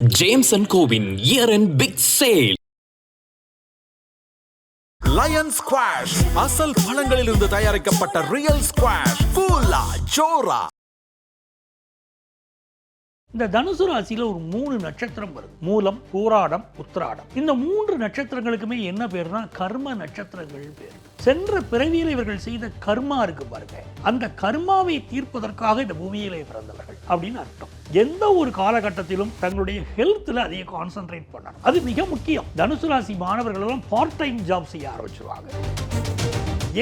James & Covin year-end big sale. Lion squash அசல் பழங்களிலிருந்து தயாரிக்கப்பட்ட ரியல் ஸ்குவாஷ் கூலா ஜோரா. இந்த தனுசு ராசியில ஒரு 3 நட்சத்திரம் வருது. மூலம், பூராடம், உத்திராடம். இந்த 3 நட்சத்திரங்களுக்குமே என்ன பேருனா கர்ம நட்சத்திரங்கள் பேர். சென்ற பிறவியில் இவர்கள் செய்த கர்மா இருக்கு பாருங்க, அந்த கர்மாவை தீர்ப்பதற்காக இந்த பூமியிலே பிறந்தவர்கள் அப்படின்னு அர்த்தம். எந்த ஒரு காலகட்டத்திலும் தங்களுடைய ஹெல்த்ல அதிக கான்சென்ட்ரேட் பண்ணணும், அது மிக முக்கியம். தனுசு ராசி மாணவர்கள் எல்லாம் பார்ட் டைம் ஜாப் செய்ய ஆரம்பிச்சிருவாங்க.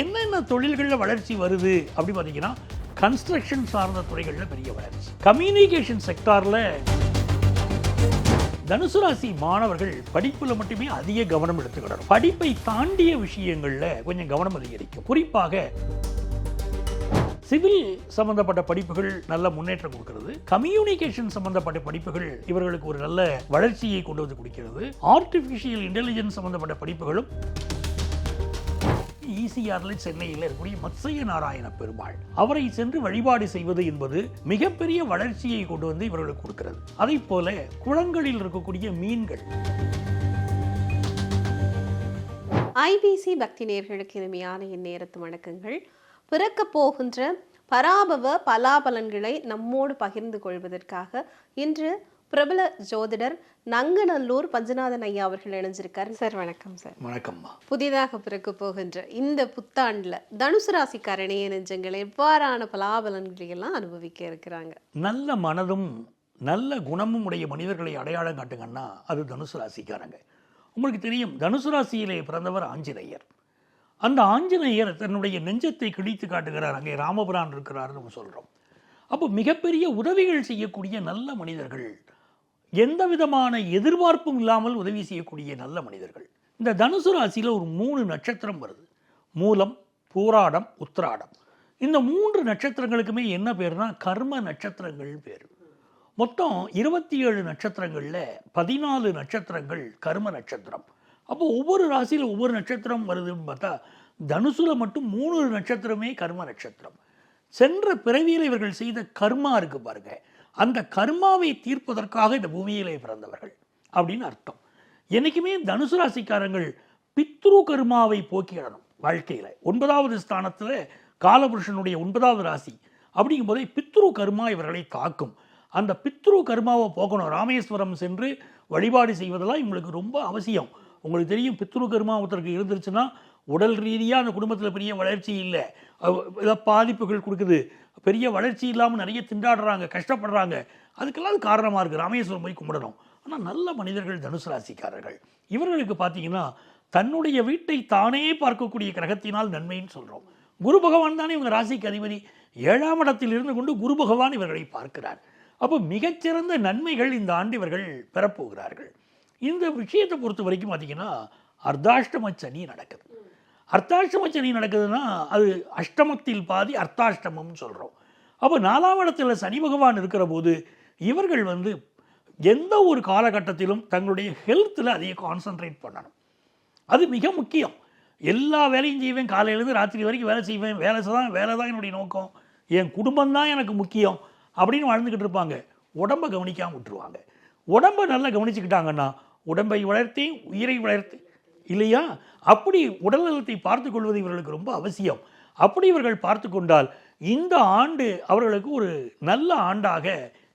என்னென்ன தொழில்களில் வளர்ச்சி வருது அப்படி பார்த்தீங்கன்னா, கன்ஸ்ட்ரக்ஷன் சார்ந்த துறைகளில் பெரிய வளர்ச்சி. கம்யூனிகேஷன் செக்டாரில் தனுசு ராசி மாணவர்கள் படிப்பில் மட்டுமே அதிக கவனம் எடுத்துக்கிடணும். படிப்பை தாண்டிய விஷயங்களில் கொஞ்சம் கவனம் அதிகரிக்கும். குறிப்பாக சிவில் சம்பந்தப்பட்ட படிப்புகள் நல்ல முன்னேற்றம் கொடுக்கிறது. கம்யூனிகேஷன் சம்பந்தப்பட்ட படிப்புகள் இவர்களுக்கு ஒரு நல்ல வளர்ச்சியை கொண்டு வந்து கொடுக்கிறது. ஆர்டிஃபிஷியல் இன்டெலிஜென்ஸ் சம்பந்தப்பட்ட படிப்புகளும் ஈசிஆர்ல சென்னையில் இருக்கக்கூடிய மத்சய நாராயண பெருமாள் அவரை சென்று வழிபாடு செய்வது என்பது மிகப்பெரிய வளர்ச்சியை கொண்டு வந்து இவர்களுக்கு கொடுக்கிறது. அதை போல குளங்களில் இருக்கக்கூடிய மீன்கள். ஐபிசி பக்தி நேயர்களுக்கு இனிமையான இந்நேரத்து வணக்கங்கள். பிறக்க போகின்ற பராபவ பலாபலன்களை நம்மோடு பகிர்ந்து கொள்வதற்காக இன்று பிரபல ஜோதிடர் நங்கநல்லூர் பஞ்சநாதன் ஐயா அவர்கள் இணைஞ்சிருக்காரு. சார் வணக்கம். சார் வணக்கம்மா. புதிதாக பிறக்க போகின்ற இந்த புத்தாண்டுல தனுசு ராசிக்காரனே நெஞ்சங்கள் எவ்வாறான பலாபலன்களை எல்லாம் அனுபவிக்க இருக்கிறாங்க? நல்ல மனதும் நல்ல குணமும் உடைய மனிதர்களை அடையாளம் காட்டுங்கன்னா அது தனுசு ராசிக்காரங்க. உங்களுக்கு தெரியும், தனுசு ராசியிலே பிறந்தவர் ஆஞ்சநேயர். அந்த ஆஞ்சநேயர் தன்னுடைய நெஞ்சத்தை கிழித்து காட்டுகிறார். அங்கே ராமபுரான் இருக்கிறார் நம்ம சொல்கிறோம். அப்போ மிகப்பெரிய உதவிகள் செய்யக்கூடிய நல்ல மனிதர்கள், எந்த விதமான எதிர்பார்ப்பும் இல்லாமல் உதவி செய்யக்கூடிய நல்ல மனிதர்கள். இந்த தனுசு ராசியில் ஒரு 3 நட்சத்திரம் வருது. மூலம், பூராடம், உத்திராடம். இந்த 3 நட்சத்திரங்களுக்குமே என்ன பேருனா கர்ம நட்சத்திரங்கள் பேர். மொத்தம் 27 நட்சத்திரங்களில் 14 நட்சத்திரங்கள் கர்ம நட்சத்திரம். அப்போ ஒவ்வொரு ராசியில் ஒவ்வொரு நட்சத்திரம் வருதுன்னு பார்த்தா, தனுசுல மட்டும் 3 நட்சத்திரமே கர்ம நட்சத்திரம். சென்ற பிறவியில் இவர்கள் செய்த கர்மா இருக்கு பாருங்க, அந்த கர்மாவை தீர்ப்பதற்காக இந்த பூமியிலே பிறந்தவர்கள் அப்படின்னு அர்த்தம். என்னைக்குமே தனுசு ராசிக்காரங்கள் பித்ரு கர்மாவை போக்கிடணும் வாழ்க்கையில். 9வது ஸ்தானத்தில் காலபுருஷனுடைய 9வது ராசி அப்படிங்கும் போதே பித்ரு கர்மா இவர்களை தாக்கும். அந்த பித்ரு கர்மாவை போக்கணும். ராமேஸ்வரம் சென்று வழிபாடு செய்வதெல்லாம் இவங்களுக்கு ரொம்ப அவசியம். உங்களுக்கு தெரியும், பித்ரு கர்மா ஒருத்தருக்கு இருந்துருச்சுன்னா உடல் ரீதியாக அந்த குடும்பத்தில் பெரிய வளர்ச்சி இல்லை, ஏதாவது பாதிப்புகள் கொடுக்குது, பெரிய வளர்ச்சி இல்லாமல் நிறைய திண்டாடுறாங்க, கஷ்டப்படுறாங்க. அதுக்கெல்லாம் அது காரணமாக இருக்குது. ராமேஸ்வரம் போய் கும்பிடணும். ஆனால் நல்ல மனிதர்கள் தனுசு ராசிக்காரர்கள். இவர்களுக்கு பார்த்தீங்கன்னா தன்னுடைய வீட்டை தானே பார்க்கக்கூடிய கிரகத்தினால் நன்மைன்னு சொல்கிறோம். குரு பகவான் தானே இவங்க ராசிக்கு அதிபதி. 7ஆம் இடத்தில் இருந்து கொண்டு குரு பகவான் இவர்களை பார்க்கிறார். அப்போ மிகச்சிறந்த நன்மைகள் இந்த ஆண்டு இவர்கள் பெறப்போகிறார்கள். இந்த விஷயத்தை பொறுத்த வரைக்கும் பார்த்தீங்கன்னா அர்த்தாஷ்டம சனி நடக்குது. அர்த்தாஷ்டம சனி நடக்குதுன்னா அது அஷ்டமத்தில் பாதி அர்த்தாஷ்டமம்னு சொல்கிறோம். அப்போ 4ஆம் இடத்துல சனி பகவான் இருக்கிற போது இவர்கள் எந்த ஒரு காலகட்டத்திலும் தங்களுடைய ஹெல்த்தில் அதிக கான்சென்ட்ரேட் பண்ணணும், அது மிக முக்கியம். எல்லா வேலையும் செய்வேன், காலையிலேருந்து ராத்திரி வரைக்கும் வேலை செய்வேன், வேலை தான் என்னுடைய நோக்கம், என் குடும்பம் தான் எனக்கு முக்கியம் அப்படின்னு வாழ்ந்துக்கிட்டு இருப்பாங்க. உடம்பை கவனிக்காமல் விட்டுருவாங்க. உடம்பை நல்லா கவனிச்சுக்கிட்டாங்கன்னா உடம்பை வளர்த்தி உயிரை வளர்த்து இல்லையா, அப்படி உடல்நலத்தை பார்த்து கொள்வது இவர்களுக்கு ரொம்ப அவசியம். அப்படி இவர்கள் பார்த்து கொண்டால் இந்த ஆண்டு அவர்களுக்கு ஒரு நல்ல ஆண்டாக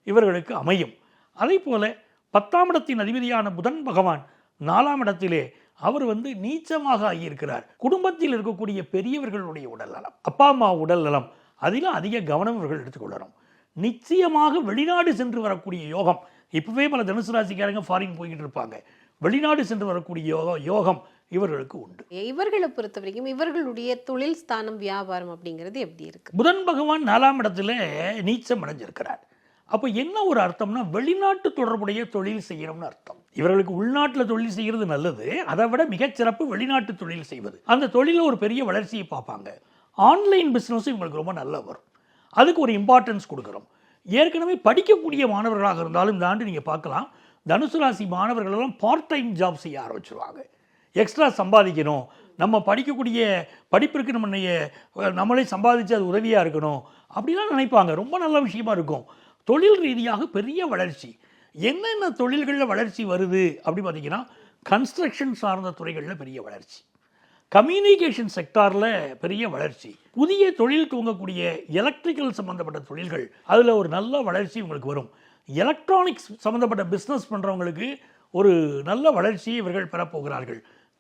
இவர்களுக்கு அமையும். அதே போல 10ஆம் இடத்தின் அதிபதியான புதன் பகவான் 4ஆம் இடத்திலே அவர் நீச்சமாக ஆகியிருக்கிறார். குடும்பத்தில் இருக்கக்கூடிய பெரியவர்களுடைய உடல் நலம், அப்பா அம்மா உடல் நலம், அதில் அதிக கவனம் இவர்கள் எடுத்துக்கொள்ளணும். நிச்சயமாக வெளிநாடு சென்று வரக்கூடிய யோகம். இப்பவே பல தனுசு ராசிக்காரங்க ஃபாரின் போய்கிட்டு இருப்பாங்க. வெளிநாடு சென்று வரக்கூடிய யோகம் இவர்களுக்கு உண்டு. இவர்களை பொறுத்த வரைக்கும் இவர்களுடைய தொழில் ஸ்தானம், வியாபாரம் அப்படிங்கிறது எப்படி இருக்கு? புதன் பகவான் 4ஆம் இடத்துல நீச்சம் அடைஞ்சிருக்கிறார். அப்போ என்ன ஒரு அர்த்தம்னா, வெளிநாட்டு தொடர்புடைய தொழில் செய்யணும்னு அர்த்தம். இவர்களுக்கு உள்நாட்டில் தொழில் செய்கிறது நல்லது, அதை விட மிகச்சிறப்பு வெளிநாட்டு தொழில் செய்வது. அந்த தொழிலில் ஒரு பெரிய வளர்ச்சியை பார்ப்பாங்க. ஆன்லைன் பிஸ்னஸும் இவங்களுக்கு ரொம்ப நல்லா வரும். அதுக்கு ஒரு இம்பார்ட்டன்ஸ் கொடுக்குறோம். ஏற்கனவே படிக்கக்கூடிய மாணவர்களாக இருந்தாலும் இந்த ஆண்டு நீங்கள் பார்க்கலாம், தனுசு ராசி மாணவர்கள் எல்லாம் பார்ட் டைம் ஜாப் செய்ய ஆரம்பிச்சிருவாங்க. எக்ஸ்ட்ரா சம்பாதிக்கணும், நம்ம படிக்கக்கூடிய படிப்பிற்கு நம்மளே சம்பாதிச்சு அது உதவியாக இருக்கணும் அப்படிலாம் நினைப்பாங்க. ரொம்ப நல்ல விஷயமா இருக்கும். தொழில் ரீதியாக பெரிய வளர்ச்சி. என்னென்ன தொழில்களில் வளர்ச்சி வருது அப்படி பார்த்தீங்கன்னா, கன்ஸ்ட்ரக்ஷன் சார்ந்த துறைகளில் பெரிய வளர்ச்சி, கம்யூனிகேஷன் செக்டாரில் பெரிய வளர்ச்சி, புதிய தொழில் துவங்கக்கூடிய எலக்ட்ரிக்கல் சம்மந்தப்பட்ட தொழில்கள் அதில் ஒரு நல்ல வளர்ச்சி உங்களுக்கு வரும். எலக்ட்ரானிக்ஸ் சம்மந்தப்பட்ட பிஸ்னஸ் பண்ணுறவங்களுக்கு ஒரு நல்ல வளர்ச்சியை இவர்கள் பெறப்போகிறார்கள்.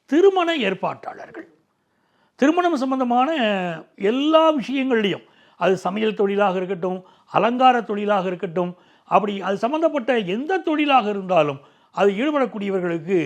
திருமண ஏற்பாட்டாளர்கள், திருமணம் சம்பந்தமான எல்லா விஷயங்கள்லையும், அது சமையல் தொழிலாக இருக்கட்டும், அலங்கார தொழிலாக இருக்கட்டும், அப்படி அது சம்மந்தப்பட்ட எந்த தொழிலாக இருந்தாலும் அது ஈடுபடக்கூடியவர்களுக்கு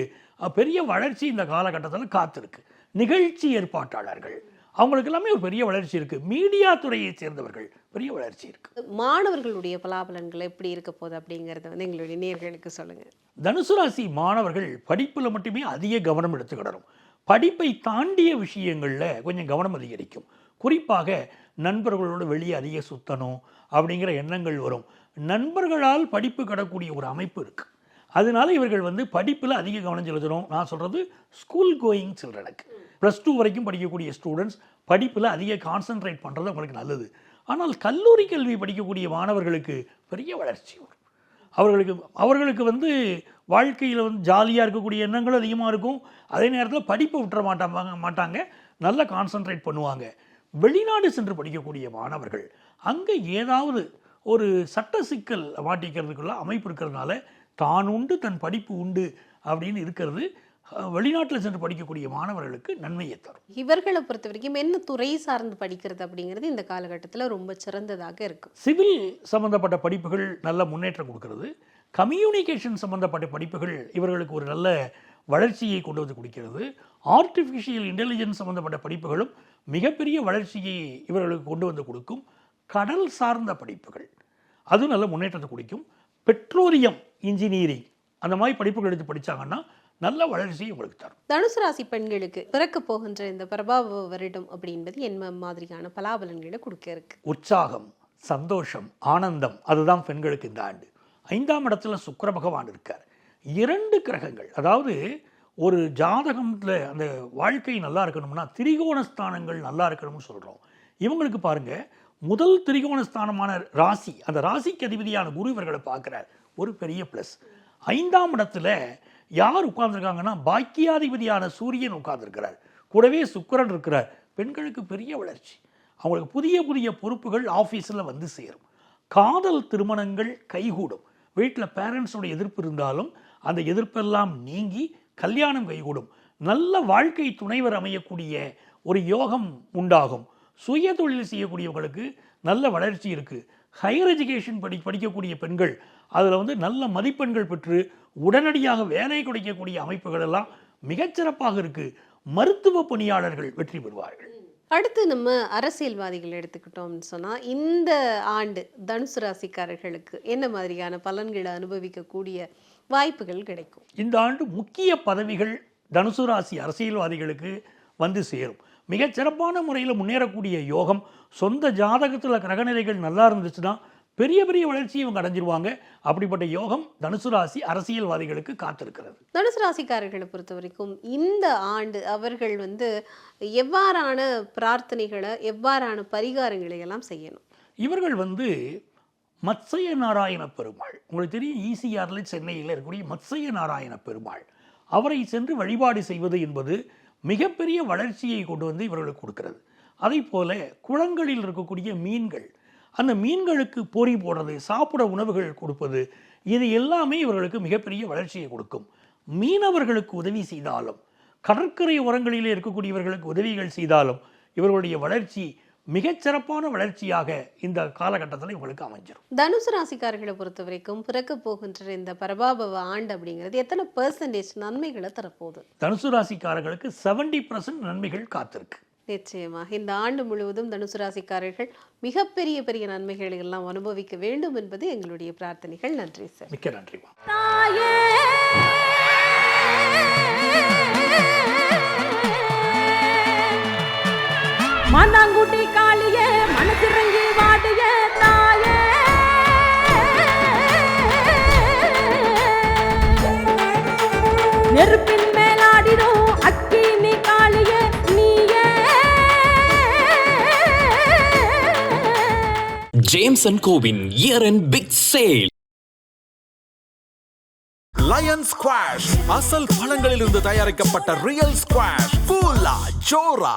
பெரிய வளர்ச்சி இந்த காலகட்டத்தில் காத்திருக்கு. நிகழ்ச்சி ஏற்பாட்டாளர்கள் அவங்களுக்கு எல்லாமே ஒரு பெரிய வளர்ச்சி இருக்குது. மீடியா துறையை சேர்ந்தவர்கள் பெரிய வளர்ச்சி இருக்குது. மாணவர்களுடைய பலாபலன்கள் எப்படி இருக்க போகுது அப்படிங்கிறத வந்து எங்களுடைய நேயர்களுக்கு சொல்லுங்கள். தனுசு ராசி மாணவர்கள் படிப்பில் மட்டுமே அதிக கவனம் எடுத்துக்கிடணும். படிப்பை தாண்டிய விஷயங்களில் கொஞ்சம் கவனம் அதிகரிக்கும். குறிப்பாக நண்பர்களோடு வெளியே அதிக சுத்தணும் அப்படிங்கிற எண்ணங்கள் வரும். நண்பர்களால் படிப்பு கடக்கூடிய ஒரு அமைப்பு இருக்குது. அதனால இவர்கள் வந்து படிப்பில் அதிக கவனம் செலுத்தணும். நான் சொல்கிறது ஸ்கூல் கோயிங் சில்ட்ரனுக்கு, +2 வரைக்கும் படிக்கக்கூடிய ஸ்டூடெண்ட்ஸ் படிப்பில் அதிக கான்சன்ட்ரேட் பண்ணுறது அவங்களுக்கு நல்லது. ஆனால் கல்லூரி கல்வி படிக்கக்கூடிய மாணவர்களுக்கு பெரிய வளர்ச்சி வரும். அவர்களுக்கு வந்து வாழ்க்கையில் வந்து ஜாலியாக இருக்கக்கூடிய எண்ணங்களும் அதிகமாக இருக்கும். அதே நேரத்தில் படிப்பை விட்டுற மாட்டாங்க, நல்லா கான்சன்ட்ரேட் பண்ணுவாங்க. வெளிநாடு சென்று படிக்கக்கூடிய மாணவர்கள் அங்கே ஏதாவது ஒரு சட்ட சிக்கல் மாட்டிக்கிறதுக்குள்ள அமைப்பு இருக்கிறதுனால தான் உண்டு தன் படிப்பு உண்டு அப்படின்னு இருக்கிறது வெளிநாட்டில் சென்று படிக்கக்கூடிய மாணவர்களுக்கு நன்மையை தரும். இவர்களை பொறுத்த வரைக்கும் என்ன துறை சார்ந்து படிக்கிறது அப்படிங்கிறது இந்த காலகட்டத்தில் ரொம்ப சிறந்ததாக இருக்கும். சிவில் சம்பந்தப்பட்ட படிப்புகள் நல்ல முன்னேற்றம் கொடுக்கிறது. கம்யூனிகேஷன் சம்பந்தப்பட்ட படிப்புகள் இவர்களுக்கு ஒரு நல்ல வளர்ச்சியை கொண்டு வந்து கொடுக்கிறது. ஆர்டிஃபிஷியல் இன்டெலிஜென்ஸ் சம்பந்தப்பட்ட படிப்புகளும் மிகப்பெரிய வளர்ச்சியை இவர்களுக்கு கொண்டு வந்து கொடுக்கும். கடல் சார்ந்த படிப்புகள் அதுவும் நல்ல முன்னேற்றத்தை கொடுக்கும். பெட்ரோலியம் இன்ஜினியரிங் அந்த மாதிரி படிப்புகள் எடுத்து படித்தாங்கன்னா நல்ல வளர்ச்சியை உங்களுக்கு தரும். தனுசு ராசி பெண்களுக்கு பிறக்க போகின்ற இந்த பிரபாவ வருடம் அப்படின்பது என்ன மாதிரியான பலாபலன்களை கொடுக்க இருக்கு? உற்சாகம், சந்தோஷம், ஆனந்தம், அதுதான் பெண்களுக்கு இந்த ஆண்டு. 5ஆம் இடத்துல சுக்கிர பகவான் இருக்கார். 2 கிரகங்கள், அதாவது ஒரு ஜாதகத்தில் அந்த வாழ்க்கை நல்லா இருக்கணும்னா திரிகோண ஸ்தானங்கள் நல்லா இருக்கணும்னு சொல்கிறோம். இவங்களுக்கு பாருங்கள், முதல் திரிகோண ஸ்தானமான ராசி, அந்த ராசிக்கு அதிபதியான குரு இவர்களை பார்க்குறார். ஒரு பெரிய ப்ளஸ். 5ஆம் இடத்துல யார் உட்கார்ந்துருக்காங்கன்னா பாக்கியாதிபதியான சூரியன் உட்கார்ந்துருக்கிறார். கூடவே சுக்கிரன் இருக்கிறார். பெண்களுக்கு பெரிய வளர்ச்சி. அவங்களுக்கு புதிய புதிய பொறுப்புகள் ஆஃபீஸில் வந்து சேரும். காதல் திருமணங்கள் கைகூடும். வீட்டில் பேரண்ட்ஸோட எதிர்ப்பு இருந்தாலும் அந்த எதிர்ப்பெல்லாம் நீங்கி கல்யாணம் கைகூடும். நல்ல வாழ்க்கை துணைவர் அமையக்கூடிய ஒரு யோகம் உண்டாகும். சுய தொழில் செய்யக்கூடியவங்களுக்கு நல்ல வளர்ச்சி இருக்குது. ஹையர் எஜுகேஷன் படிக்கக்கூடிய பெண்கள் அதில் வந்து நல்ல மதிப்பெண்கள் பெற்று உடனடியாக வேலை கிடைக்கக்கூடிய அமைப்புகள் எல்லாம் மிகச்சிறப்பாக இருக்குது. மருத்துவ பணியாளர்கள் வெற்றி பெறுவார்கள். அடுத்து நம்ம அரசியல்வாதிகள் எடுத்துக்கிட்டோம்னு சொன்னால் இந்த ஆண்டு தனுசு ராசிக்காரர்களுக்கு என்ன மாதிரியான பலன்களை அனுபவிக்கக்கூடிய வாய்ப்புகள் கிடைக்கும்? இந்த ஆண்டு முக்கிய பதவிகள் தனுசு ராசி அரசியல்வாதிகளுக்கு வந்து சேரும். மிகச்சிறப்பான முறையில் முன்னேறக்கூடிய யோகம். சொந்த ஜாதகத்தில் கிரகநிலைகள் நல்லா இருந்துச்சுன்னா பெரிய பெரிய வளர்ச்சியை இவங்க அடைஞ்சிருவாங்க. அப்படிப்பட்ட யோகம் தனுசு ராசி அரசியல்வாதிகளுக்கு காத்திருக்கிறது. தனுசு ராசிக்காரர்களை பொறுத்த வரைக்கும் இந்த ஆண்டு அவர்கள் வந்து எவ்வாறான பிரார்த்தனைகளை, எவ்வாறான பரிகாரங்களை எல்லாம் செய்யணும்? இவர்கள் வந்து மத்சய நாராயண பெருமாள், உங்களுக்கு தெரியும், ஈசிஆரில் சென்னையில் இருக்கக்கூடிய மத்சய நாராயண பெருமாள், அவரை சென்று வழிபாடு செய்வது என்பது மிகப்பெரிய வளர்ச்சியை கொண்டு வந்து இவர்களுக்கு கொடுக்கிறது. அதே போல குளங்களில் இருக்கக்கூடிய மீன்கள், அந்த மீன்களுக்கு பொறி போடுறது, சாப்பிட உணவுகள் கொடுப்பது, இது எல்லாமே இவர்களுக்கு மிகப்பெரிய வளர்ச்சியை கொடுக்கும். மீனவர்களுக்கு உதவி செய்தாலும், கடற்கரை ஓரங்களிலே இருக்கக்கூடியவர்களுக்கு உதவிகள் செய்தாலும் இவர்களுடைய வளர்ச்சி மிகச்சிறப்பான வளர்ச்சியாக இந்த காலகட்டத்தில் இவங்களுக்கு அமைஞ்சிடும். தனுசு ராசிக்காரர்களை பொறுத்த வரைக்கும் பிறக்க போகின்ற இந்த பரபாபவ ஆண்டு அப்படிங்கிறது எத்தனை % நன்மைகளை தரப்போகுது? தனுசு ராசிக்காரர்களுக்கு 70% நன்மைகள் காத்திருக்கு. நிச்சயமாக இந்த ஆண்டு முழுவதும் தனுசு ராசிக்காரர்கள் மிகப்பெரிய பெரிய நன்மைகளை எல்லாம் அனுபவிக்க வேண்டும் என்பது எங்களுடைய பிரார்த்தனைகள். நன்றி சார். மிக்க நன்றி. மாந்தாங்குட்டி காளியே மனசிறங்கி வாடிய தாயே, நெருப்பின் மேலாடிடும் அக்கினி காளியே நீயே. James and Covin year and big sale. Lion squash அசல் பழங்களிலிருந்து தயாரிக்கப்பட்ட ரியல் ஸ்குவாஷ் கூலா ஜோரா.